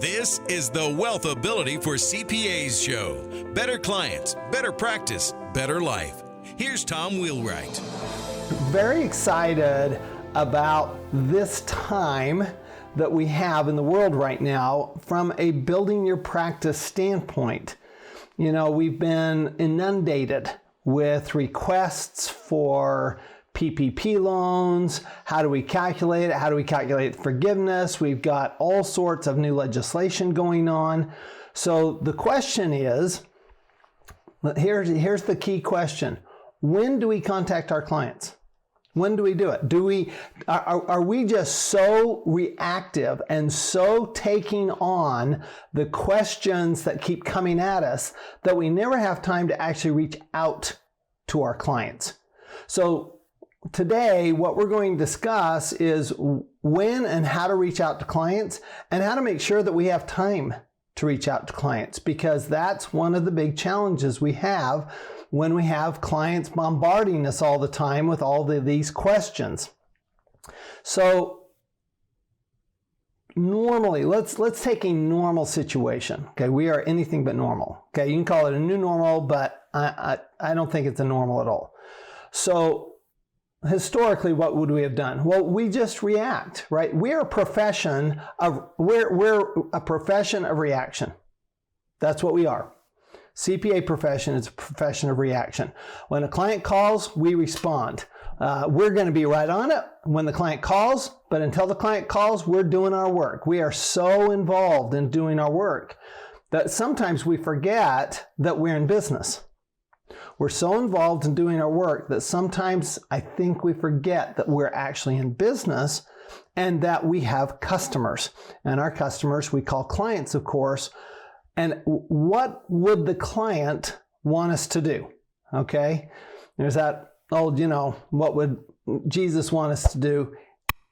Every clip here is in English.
This is the Wealth Ability for CPAs show. Better clients, better practice, better life. Here's Tom Wheelwright. Very excited about this time that we have in the world right now from a building your practice standpoint. You know, we've been inundated with requests for PPP loans. How do we calculate it? How do we calculate forgiveness? We've got all sorts of new legislation going on. So the question is, here's the key question. When do we contact our clients? When do we do it? Are we just so reactive and so taking on the questions that keep coming at us that we never have time to actually reach out to our clients? So today, what we're going to discuss is when and how to reach out to clients and how to make sure that we have time to reach out to clients, because that's one of the big challenges we have when we have clients bombarding us all the time with all these questions. So normally, let's take a normal situation. Okay, we are anything but normal. Okay, you can call it a new normal, but I don't think it's a normal at all. So historically, what would we have done? Well, we just react, right? We're a profession of reaction. That's what we are. CPA profession is a profession of reaction. When a client calls, we respond. We're going to be right on it when the client calls, but until the client calls, we're doing our work. We are so involved in doing our work that sometimes we forget that we're in business. We're so involved in doing our work that sometimes I think we forget that we're actually in business and that we have customers. And our customers we call clients, of course. And what would the client want us to do? Okay, there's that old, what would Jesus want us to do?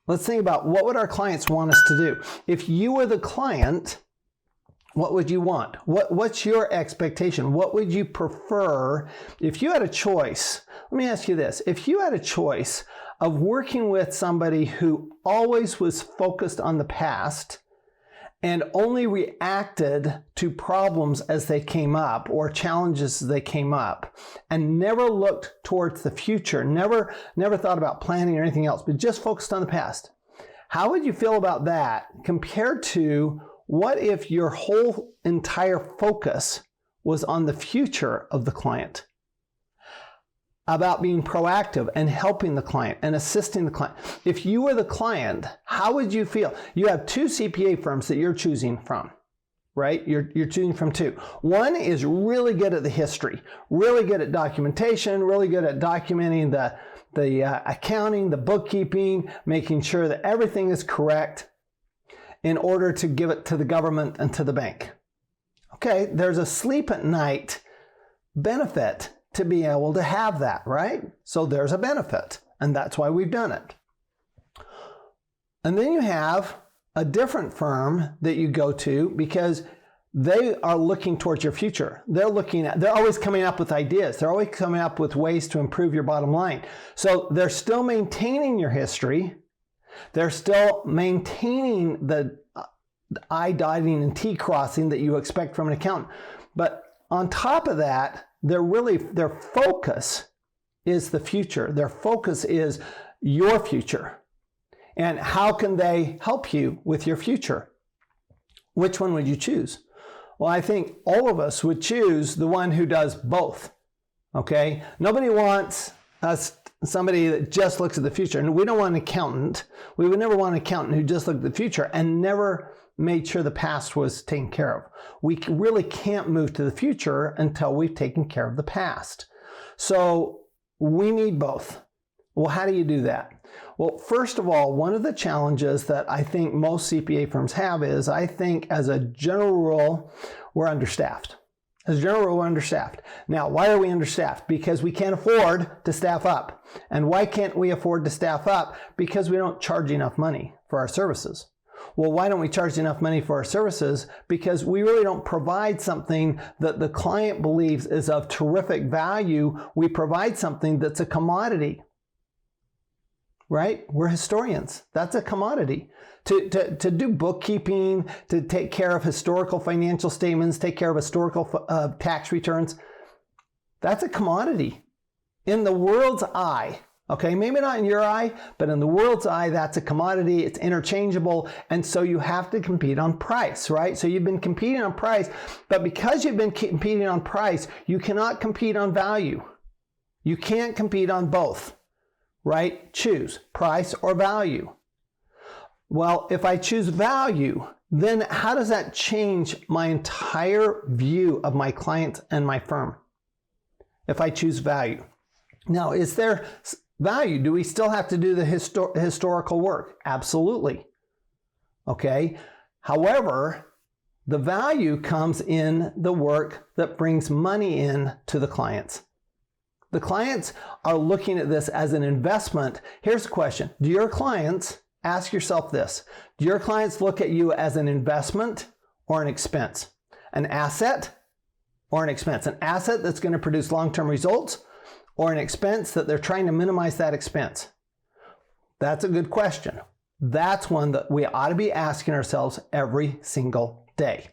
Let's think about what would our clients want us to do? If you were the client, what would you want? What's your expectation? What would you prefer if you had a choice? Let me ask you this. If you had a choice of working with somebody who always was focused on the past and only reacted to problems as they came up or challenges as they came up and never looked towards the future, never thought about planning or anything else, but just focused on the past, how would you feel about that compared to what if your whole entire focus was on the future of the client, about being proactive and helping the client and assisting the client? If you were the client, how would you feel? You have two CPA firms that you're choosing from, right? You're choosing from two. One is really good at the history, really good at documentation, really good at documenting the accounting, the bookkeeping, making sure that everything is correct in order to give it to the government and to the bank. Okay, there's a sleep at night benefit to be able to have that, right? So there's a benefit, and that's why we've done it. And then you have a different firm that you go to because they are looking towards your future. They're always coming up with ideas. They're always coming up with ways to improve your bottom line. So they're still maintaining your history. They're still maintaining the I dotting and T crossing that you expect from an accountant. But on top of that, their focus is the future. Their focus is your future. And how can they help you with your future? Which one would you choose? Well, I think all of us would choose the one who does both. Okay? Nobody wants somebody that just looks at the future. And we don't want an accountant. We would never want an accountant who just looked at the future and never made sure the past was taken care of. We really can't move to the future until we've taken care of the past. So we need both. Well, how do you do that? Well, first of all, one of the challenges that I think most CPA firms have is, I think as a general rule, we're understaffed. As a general rule, we're understaffed. Now, why are we understaffed? Because we can't afford to staff up. And why can't we afford to staff up? Because we don't charge enough money for our services. Well, why don't we charge enough money for our services? Because we really don't provide something that the client believes is of terrific value. We provide something that's a commodity. right? We're historians. That's a commodity. To do bookkeeping, to take care of historical financial statements, take care of historical tax returns, that's a commodity. In the world's eye, okay, maybe not in your eye, but in the world's eye, that's a commodity. It's interchangeable. And so you have to compete on price, right? So you've been competing on price, but because you've been competing on price, you cannot compete on value. You can't compete on both, right? Choose price or value. Well, if I choose value, then how does that change my entire view of my client and my firm? If I choose value. Now, is there value? Do we still have to do the historical work? Absolutely. Okay. However, the value comes in the work that brings money in to the clients. The clients are looking at this as an investment. Here's the question. Do your clients, ask yourself this, do your clients look at you as an investment or an expense? An asset or an expense? An asset that's going to produce long-term results, or an expense that they're trying to minimize that expense? That's a good question. That's one that we ought to be asking ourselves every single day.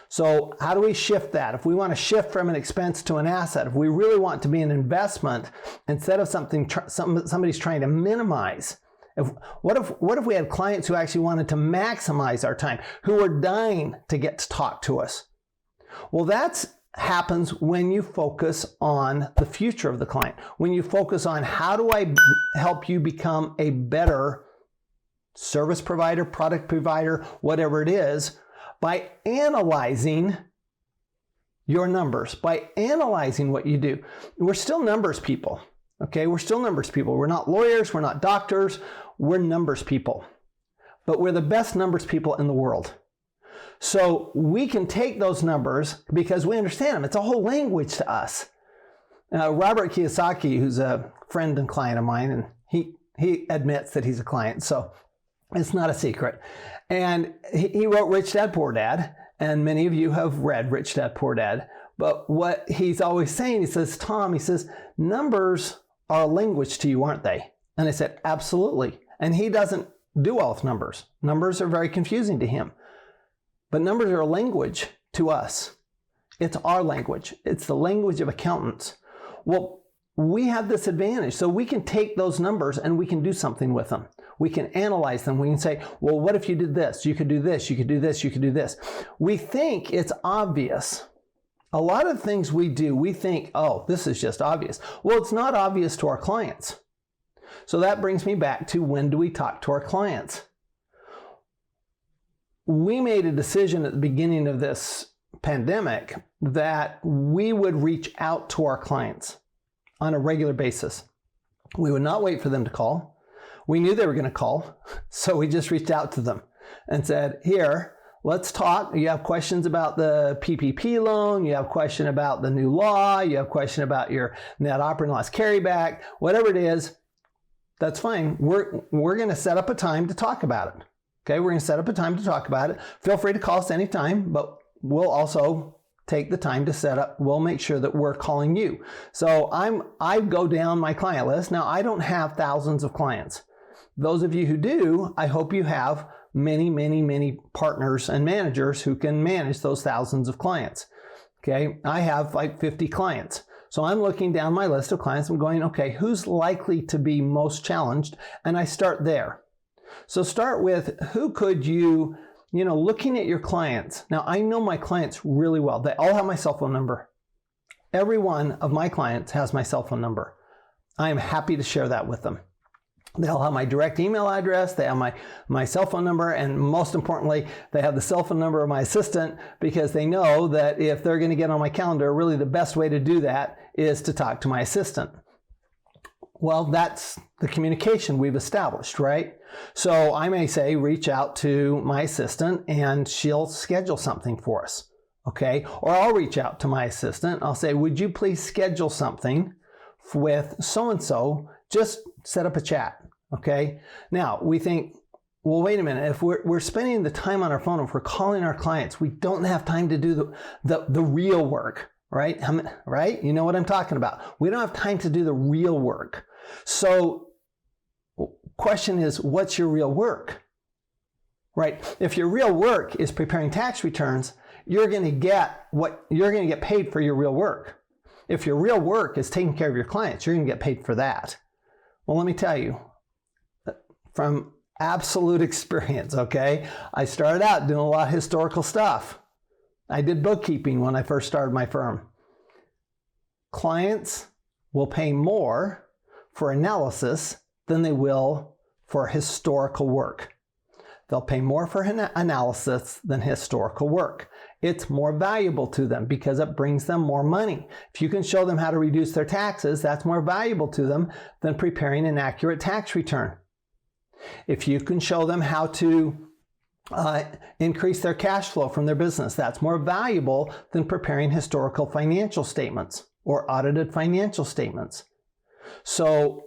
So how do we shift that? If we want to shift from an expense to an asset, if we really want to be an investment instead of something somebody's trying to minimize, what if we had clients who actually wanted to maximize our time, who were dying to get to talk to us? Well, that happens when you focus on the future of the client, when you focus on how do I help you become a better service provider, product provider, whatever it is, by analyzing your numbers, by analyzing what you do. We're still numbers people, okay? We're still numbers people. We're not lawyers, we're not doctors, we're numbers people. But we're the best numbers people in the world. So we can take those numbers because we understand them. It's a whole language to us. Robert Kiyosaki, who's a friend and client of mine, and he admits that he's a client, so it's not a secret. And he wrote Rich Dad, Poor Dad, and many of you have read Rich Dad, Poor Dad. But what he's always saying, he says, Tom, he says, numbers are a language to you, aren't they? And I said, absolutely. And he doesn't do well with numbers. Numbers are very confusing to him. But numbers are a language to us. It's our language. It's the language of accountants. Well, we have this advantage. So we can take those numbers and we can do something with them. We can analyze them. We can say, well, what if you did this? You could do this, you could do this, you could do this. We think it's obvious. A lot of things we do, we think, oh, this is just obvious. Well, it's not obvious to our clients. So that brings me back to, when do we talk to our clients? We made a decision at the beginning of this pandemic that we would reach out to our clients on a regular basis. We would not wait for them to call. We knew they were going to call, so we just reached out to them and said, here, let's talk. You have questions about the PPP loan, you have a question about the new law, you have a question about your net operating loss carryback, whatever it is, that's fine. We're going to set up a time to talk about it. Okay, we're going to set up a time to talk about it. Feel free to call us anytime, but we'll also take the time to set up. We'll make sure that we're calling you. So I go down my client list. Now, I don't have thousands of clients. Those of you who do, I hope you have many, many, many partners and managers who can manage those thousands of clients. Okay, I have like 50 clients. So I'm looking down my list of clients. I'm going, okay, who's likely to be most challenged? And I start there. So start with, who could you, looking at your clients. Now, I know my clients really well. They all have my cell phone number. Every one of my clients has my cell phone number. I am happy to share that with them. They all have my direct email address. They have my cell phone number. And most importantly, they have the cell phone number of my assistant, because they know that if they're going to get on my calendar, really the best way to do that is to talk to my assistant. Well, that's the communication we've established, right? So I may say, reach out to my assistant and she'll schedule something for us, okay? Or I'll reach out to my assistant. I'll say, would you please schedule something with so-and-so? Just set up a chat, okay? Now, we think, well, wait a minute. If we're spending the time on our phone, if we're calling our clients, we don't have time to do the real work, right? Right? You know what I'm talking about. We don't have time to do the real work. So question is, what's your real work? Right? If your real work is preparing tax returns, you're going to get paid for your real work. If your real work is taking care of your clients, you're going to get paid for that. Well, let me tell you, from absolute experience, okay? I started out doing a lot of historical stuff. I did bookkeeping when I first started my firm. Clients will pay more for analysis than they will for historical work. They'll pay more for analysis than historical work. It's more valuable to them because it brings them more money. If you can show them how to reduce their taxes, that's more valuable to them than preparing an accurate tax return. If you can show them how to increase their cash flow from their business, that's more valuable than preparing historical financial statements or audited financial statements. So,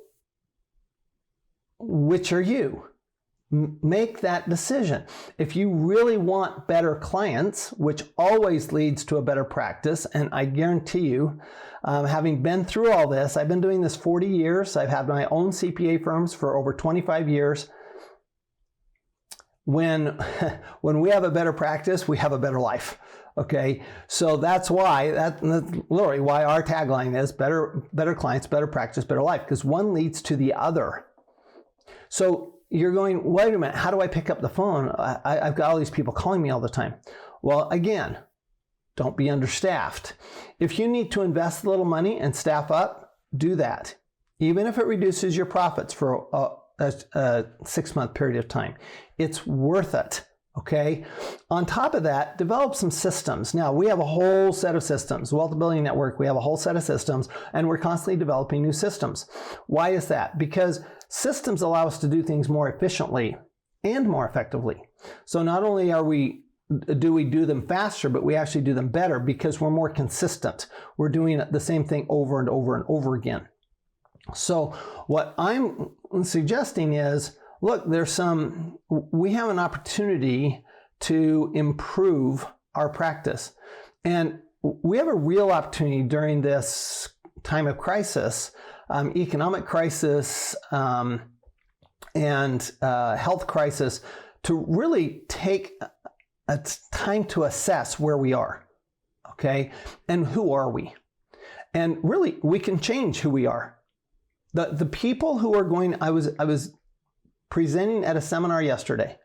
which are you? Make that decision. If you really want better clients, which always leads to a better practice, and I guarantee you, having been through all this, I've been doing this 40 years. I've had my own CPA firms for over 25 years. When we have a better practice, we have a better life. Okay, so that's literally why our tagline is better clients, better practice, better life, because one leads to the other. So you're going, wait a minute, how do I pick up the phone? I've got all these people calling me all the time. Well, again, don't be understaffed. If you need to invest a little money and staff up, do that. Even if it reduces your profits for a 6-month period of time, it's worth it. Okay. On top of that, develop some systems. Now, we have a whole set of systems. Wealth Building Network, we have a whole set of systems, and we're constantly developing new systems. Why is that? Because systems allow us to do things more efficiently and more effectively. So not only do we do them faster, but we actually do them better because we're more consistent. We're doing the same thing over and over and over again. So what I'm suggesting is, look, we have an opportunity to improve our practice. And we have a real opportunity during this time of crisis, economic crisis, and health crisis, to really take a time to assess where we are, okay? And who are we? And really, we can change who we are. The people who are going, I was presenting at a seminar yesterday,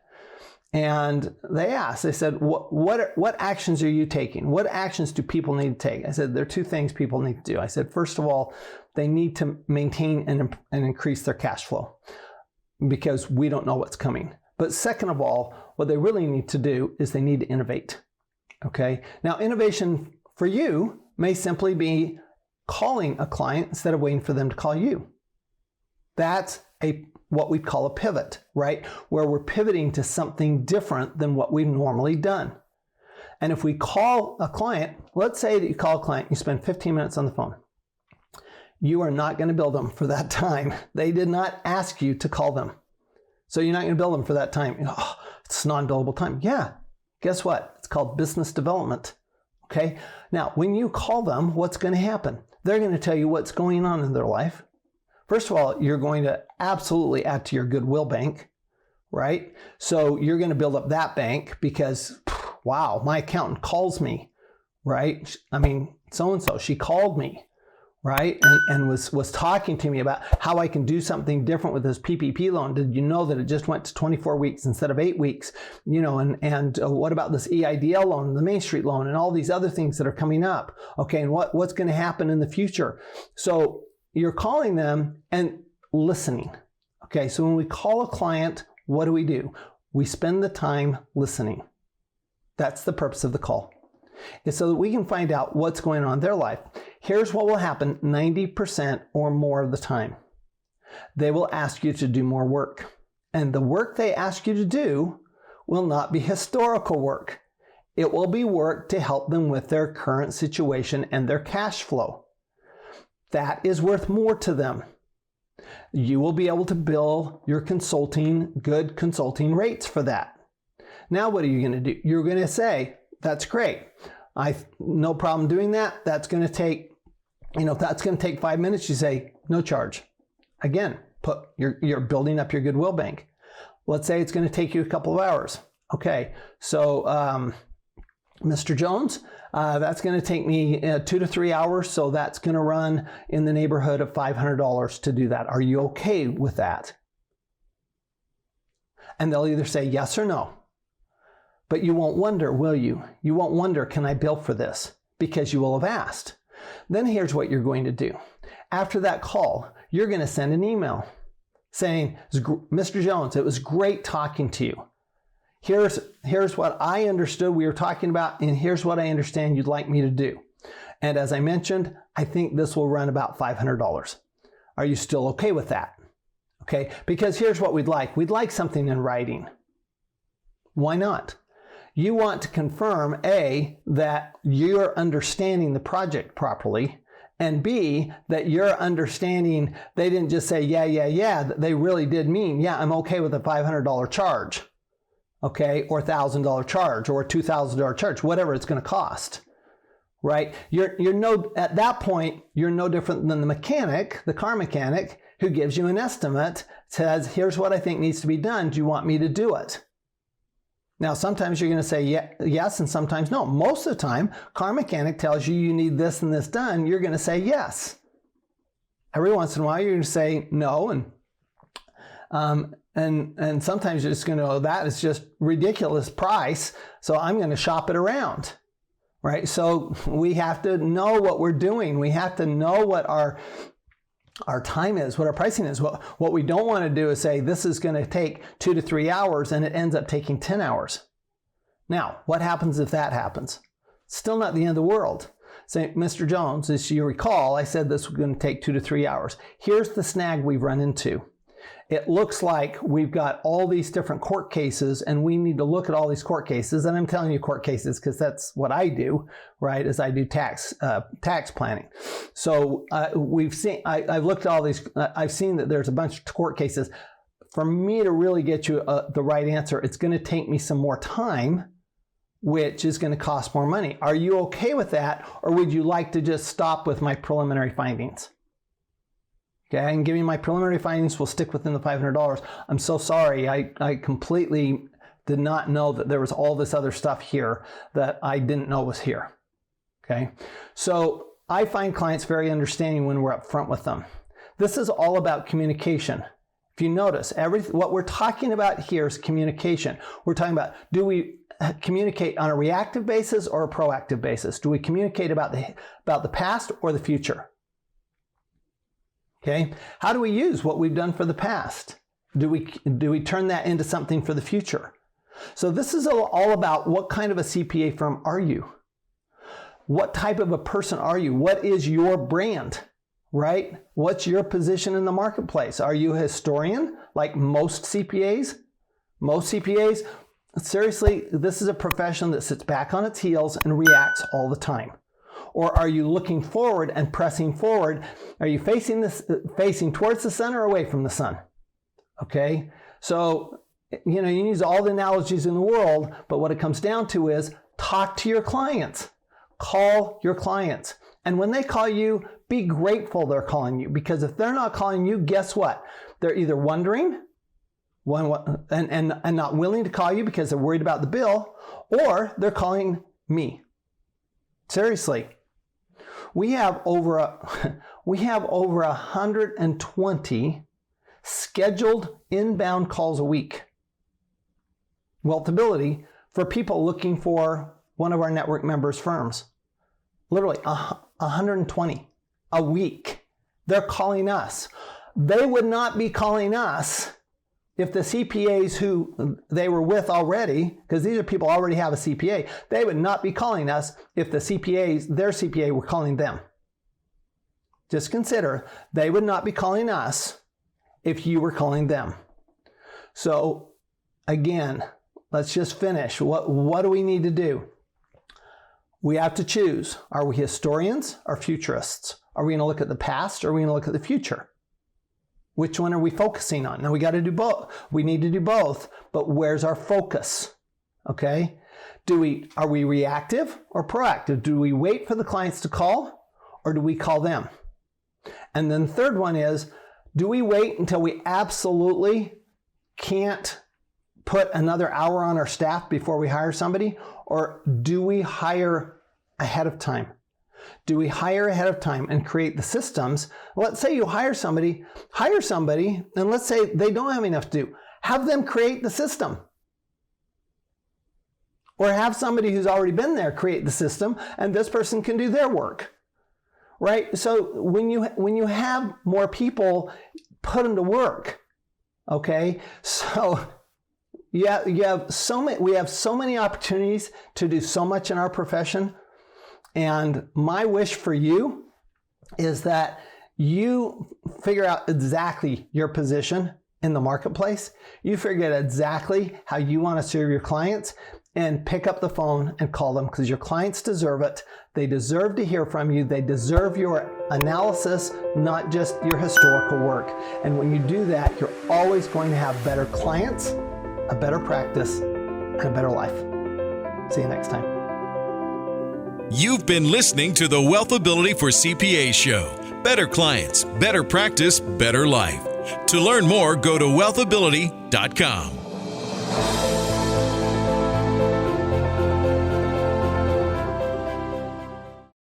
and they said, what actions are you taking? What actions do people need to take? I said, there are 2 things people need to do. I said, first of all, they need to maintain and increase their cash flow because we don't know what's coming. But second of all, what they really need to do is they need to innovate. Okay. Now, innovation for you may simply be calling a client instead of waiting for them to call you. That's what we call a pivot, right? Where we're pivoting to something different than what we've normally done. And if we call a client, let's say that you call a client, you spend 15 minutes on the phone. You are not going to bill them for that time. They did not ask you to call them. So you're not going to bill them for that time. Oh, it's non-billable time. Yeah. Guess what? It's called business development. Okay. Now, when you call them, what's going to happen? They're going to tell you what's going on in their life. First of all, you're going to absolutely add to your goodwill bank, right? So you're going to build up that bank because, wow, my accountant calls me, right? I mean, so-and-so, she called me, right? And was talking to me about how I can do something different with this PPP loan. Did you know that it just went to 24 weeks instead of 8 weeks? You know, and what about this EIDL loan, the Main Street loan, and all these other things that are coming up? Okay, and what's going to happen in the future? So you're calling them and listening. Okay, so when we call a client, what do? We spend the time listening. That's the purpose of the call. It's so that we can find out what's going on in their life. Here's what will happen 90% or more of the time. They will ask you to do more work. And the work they ask you to do will not be historical work. It will be work to help them with their current situation and their cash flow. That is worth more to them. You will be able to bill your good consulting rates for that. Now, what are you going to do? You're going to say, that's great. No problem doing that. That's going to take 5 minutes. You say, no charge. Again, You're building up your goodwill bank. Let's say it's going to take you a couple of hours. Okay, so Mr. Jones, that's going to take me 2 to 3 hours, so that's going to run in the neighborhood of $500 to do that. Are you okay with that? And they'll either say yes or no. But you won't wonder, will you? You won't wonder, can I bill for this? Because you will have asked. Then here's what you're going to do. After that call, you're going to send an email saying, Mr. Jones, it was great talking to you. Here's what I understood we were talking about, and here's what I understand you'd like me to do. And as I mentioned, I think this will run about $500. Are you still okay with that? Okay, because here's what we'd like. We'd like something in writing. Why not? You want to confirm, A, that you're understanding the project properly, and B, that you're understanding they didn't just say, yeah, that they really did mean, yeah, I'm okay with a $500 charge, okay, or $1,000 charge, or a $2,000 charge, whatever it's going to cost, right? At that point, you're no different than the mechanic, the car mechanic, who gives you an estimate, says, here's what I think needs to be done. Do you want me to do it? Now, sometimes you're going to say yes, and sometimes no. Most of the time, car mechanic tells you you need this and this done. You're going to say yes. Every once in a while, you're going to say no, and sometimes you're just going to go, that is just ridiculous price, so I'm going to shop it around, right? So we have to know what we're doing. We have to know what our time is, what our pricing is. What we don't want to do is say this is going to take 2 to 3 hours and it ends up taking 10 hours. Now, what happens if that happens? Still not the end of the world. Say, Mr. Jones, as you recall, I said this was going to take 2 to 3 hours. Here's the snag we've run into. It looks like we've got all these different court cases and we need to look at all these court cases. And I'm telling you court cases because that's what I do, right? As I do tax planning. So I've looked at all these, I've seen that there's a bunch of court cases. For me to really get you the right answer, it's going to take me some more time, which is going to cost more money. Are you okay with that? Or would you like to just stop with my preliminary findings? Okay, I can give you my preliminary findings. We'll stick within the $500. I'm so sorry. I completely did not know that there was all this other stuff here that I didn't know was here. Okay, so I find clients very understanding when we're up front with them. This is all about communication. If you notice, what we're talking about here is communication. We're talking about, do we communicate on a reactive basis or a proactive basis? Do we communicate about the past or the future? Okay, how do we use what we've done for the past? Do we turn that into something for the future? So this is all about what kind of a CPA firm are you? What type of a person are you? What is your brand, right? What's your position in the marketplace? Are you a historian like most CPAs? Most CPAs, seriously, this is a profession that sits back on its heels and reacts all the time. Or are you looking forward and pressing forward? Are you facing towards the sun or away from the sun? Okay, so you can use all the analogies in the world, but what it comes down to is talk to your clients, call your clients, and when they call you, be grateful they're calling you, because if they're not calling you, guess what? They're either wondering and not willing to call you because they're worried about the bill, or they're calling me. Seriously. We have over 120 scheduled inbound calls a week. Wealthability for people looking for one of our network members' firms. Literally 120 a week. They're calling us. They would not be calling us if the CPAs who they were with already, because these are people who already have a CPA, they would not be calling us if their CPA were calling them. Just consider, they would not be calling us if you were calling them. So again, let's just finish. What do we need to do? We have to choose. Are we historians or futurists? Are we going to look at the past or are we going to look at the future? Which one are we focusing on? Now we got to do both. We need to do both, but where's our focus? Okay? Are we reactive or proactive? Do we wait for the clients to call or do we call them? And then the third one is, Do we wait until we absolutely can't put another hour on our staff before we hire somebody? Or do we hire ahead of time? Do we hire ahead of time and create the systems? Let's say you hire somebody, and let's say they don't have enough to do. Have them create the system. Or have somebody who's already been there create the system, and this person can do their work. Right? So when you have more people, put them to work. Okay? So we have so many opportunities to do so much in our profession. And my wish for you is that you figure out exactly your position in the marketplace. You figure out exactly how you want to serve your clients, and pick up the phone and call them, because your clients deserve it. They deserve to hear from you. They deserve your analysis, not just your historical work. And when you do that, you're always going to have better clients, a better practice, and a better life. See you next time. You've been listening to the Wealthability for CPAs show. Better clients, better practice, better life. To learn more, go to wealthability.com.